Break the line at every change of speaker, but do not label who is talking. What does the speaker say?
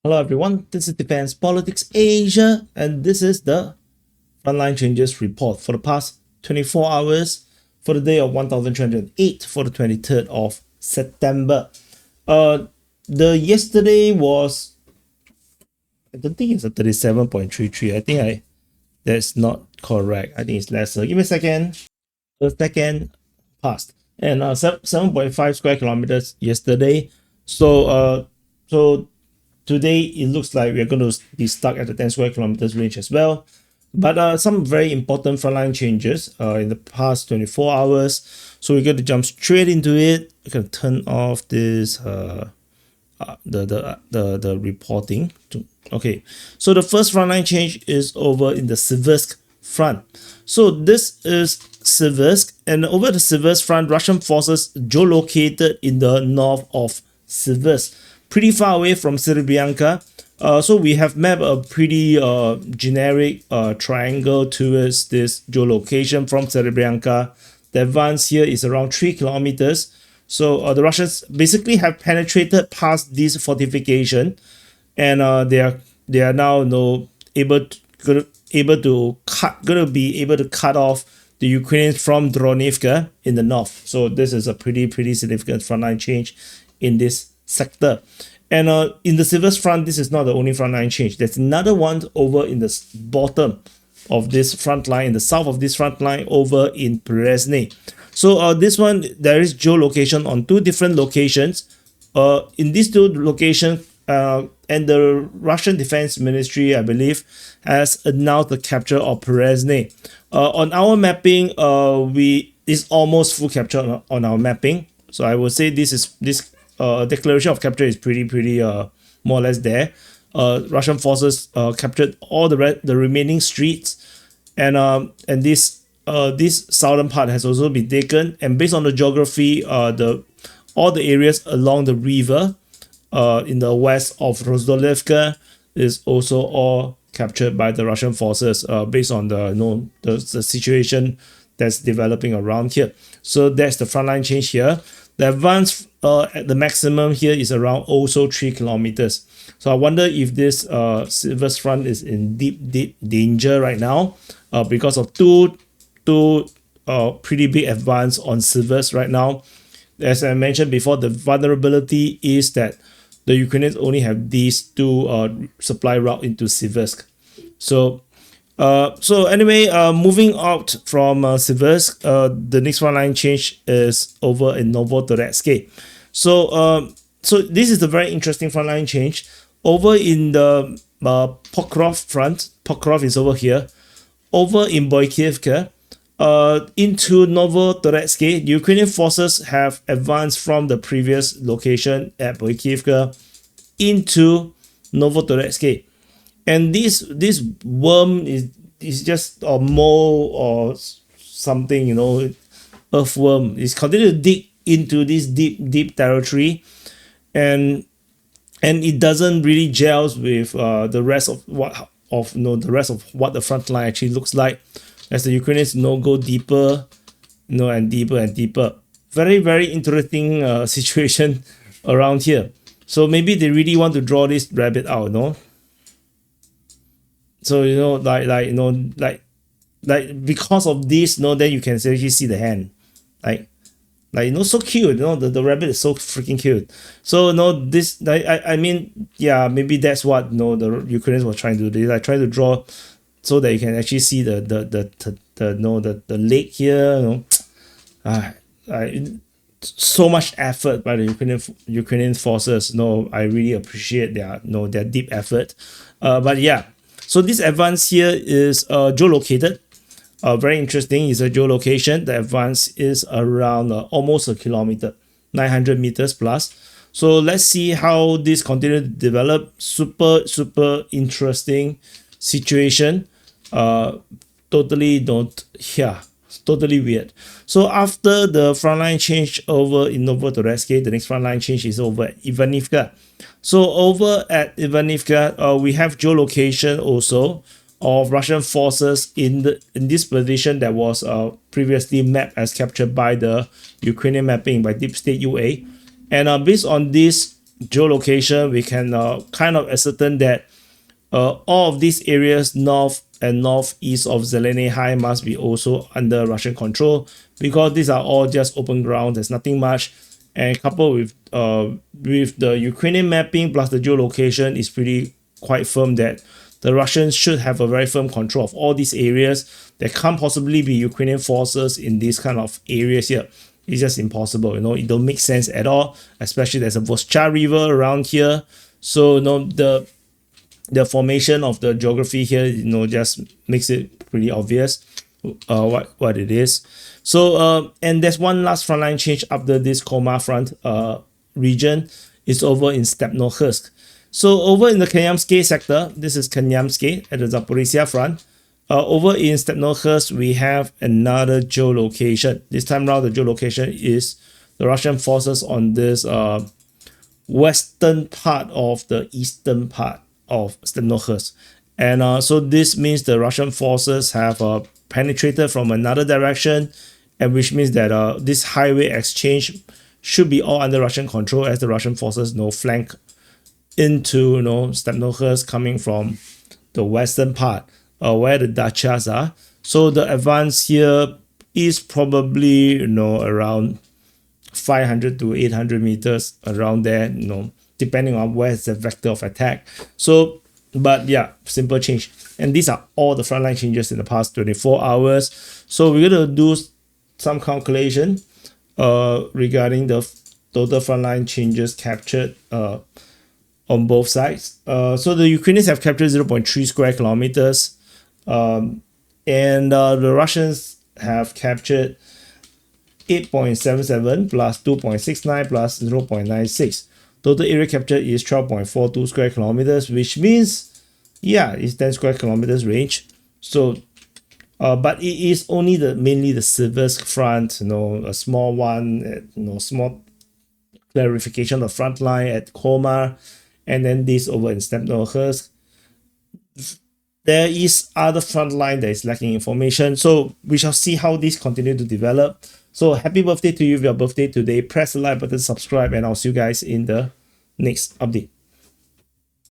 Hello everyone, this is Defense Politics Asia, and this is the Frontline Changes report for the past 24 hours for the day of 1308 for the 23rd of September. The yesterday was, I don't think it's a 37.33. I think that's not correct. I think it's lesser. Give me a second. The second passed, and 7.5 square kilometers yesterday. So today it looks like we're going to be stuck at the 10 square kilometers range as well. But some very important frontline changes in the past 24 hours. So we're going to jump straight into it. I'm going to turn off this the reporting. Okay, so the first frontline change is over in the Siversk front. So this is Siversk, and over the Siversk front, Russian forces geolocated in the north of Siversk, pretty far away from Ivanka. So we have mapped a pretty generic triangle towards this geolocation from Ivanka. The advance here is around 3 kilometers. So the Russians basically have penetrated past this fortification, and they are now able to cut off the Ukrainians from Dronivka in the north. So this is a pretty significant frontline change in this sector. And in the Siversk front, this is not the only frontline change. There's another one over in the bottom of this front line, in the south of this front line, over in Brezhnev. So this one, there is geolocation on two different locations. In these two locations, and the Russian Defense Ministry, I believe, has announced the capture of Brezhnev. On our mapping, it's almost full capture on our mapping. So I would say this declaration of capture is pretty more or less there. Russian forces captured all the remaining streets, and this southern part has also been taken. And based on the geography, all the areas along the river in the west of Rozdolevka is also all captured by the Russian forces based on the situation that's developing around here. So that's the frontline change here. The advance at the maximum here is around also 3 kilometers. So I wonder if this Siversk front is in deep danger right now because of two pretty big advance on Siversk right now. As I mentioned before, the vulnerability is that the Ukrainians only have these two supply route into Siversk. So anyway, moving out from Siversk, the next frontline change is over in Novotoretsk. So this is a very interesting frontline change over in the Pokrovsk front. Pokrovsk is over here. Over in Boykivka, into Novotoretsk, Ukrainian forces have advanced from the previous location at Boykivka into Novotoretsk. And this worm is just a mole or something, earthworm. It's continuing to dig into this deep territory, and it doesn't really gels with the rest of what the front line actually looks like, as the Ukrainians go deeper, and deeper and deeper. Very interesting situation around here. So maybe they really want to draw this rabbit out, no? So because of this, then you can actually see the hand, so cute. The rabbit is so freaking cute. So this I mean, yeah, maybe that's what the Ukrainians were trying to do. They trying to draw so that you can actually see the leg here. So much effort by the Ukrainian forces. I really appreciate their deep effort. But yeah. So this advance here is geolocated. Very interesting. It's a geolocation. The advance is around almost a kilometer, 900 meters plus. So let's see how this continues to develop. Super interesting situation. Totally weird. So after the frontline change over in Novotoretsk, the next frontline change is over at Ivanka. So over at Ivanka, we have geolocation also of Russian forces in this position that was previously mapped as captured by the Ukrainian mapping by Deep State UA. And based on this geolocation, we can kind of ascertain that all of these areas north and northeast of Zeleny High must be also under Russian control, because these are all just open ground. There's nothing much, and coupled with the Ukrainian mapping plus the geolocation is pretty quite firm that the Russians should have a very firm control of all these areas. There can't possibly be Ukrainian forces in these kind of areas here. It's just impossible, it don't make sense at all, especially there's a Voschar River around here. So the formation of the geography here, just makes it pretty obvious what it is. So and there's one last frontline change after this Komar front region. Is over in Stepnusk. So over in the Kamyanske sector, this is Kamyanske at the Zaporizhia front. Over in Stepnusk, we have another geolocation. This time around, the geolocation is the Russian forces on this western part of the eastern part of Stepnusk. And so this means the Russian forces have penetrated from another direction, and which means that this highway exchange should be all under Russian control, as the Russian forces flank into Stepnusk coming from the western part where the dachas are. So the advance here is probably around 500 to 800 meters around there, depending on where's the vector of attack. So but yeah, simple change. And these are all the frontline changes in the past 24 hours. So we're going to do some calculation regarding the total frontline changes captured on both sides. So the Ukrainians have captured 0.3 square kilometers, and the Russians have captured 8.77 plus 2.69 plus 0.96. Total area captured is 12.42 square kilometers, which means, yeah, it's 10 square kilometers range. So, but it is only mainly the Siversk front, a small one, small clarification of front line at Komar, and then this over in Stepnusk. There is other front line that is lacking information, so we shall see how these continue to develop. So happy birthday to you if your birthday today. Press the like button, subscribe, and I'll see you guys in the next update.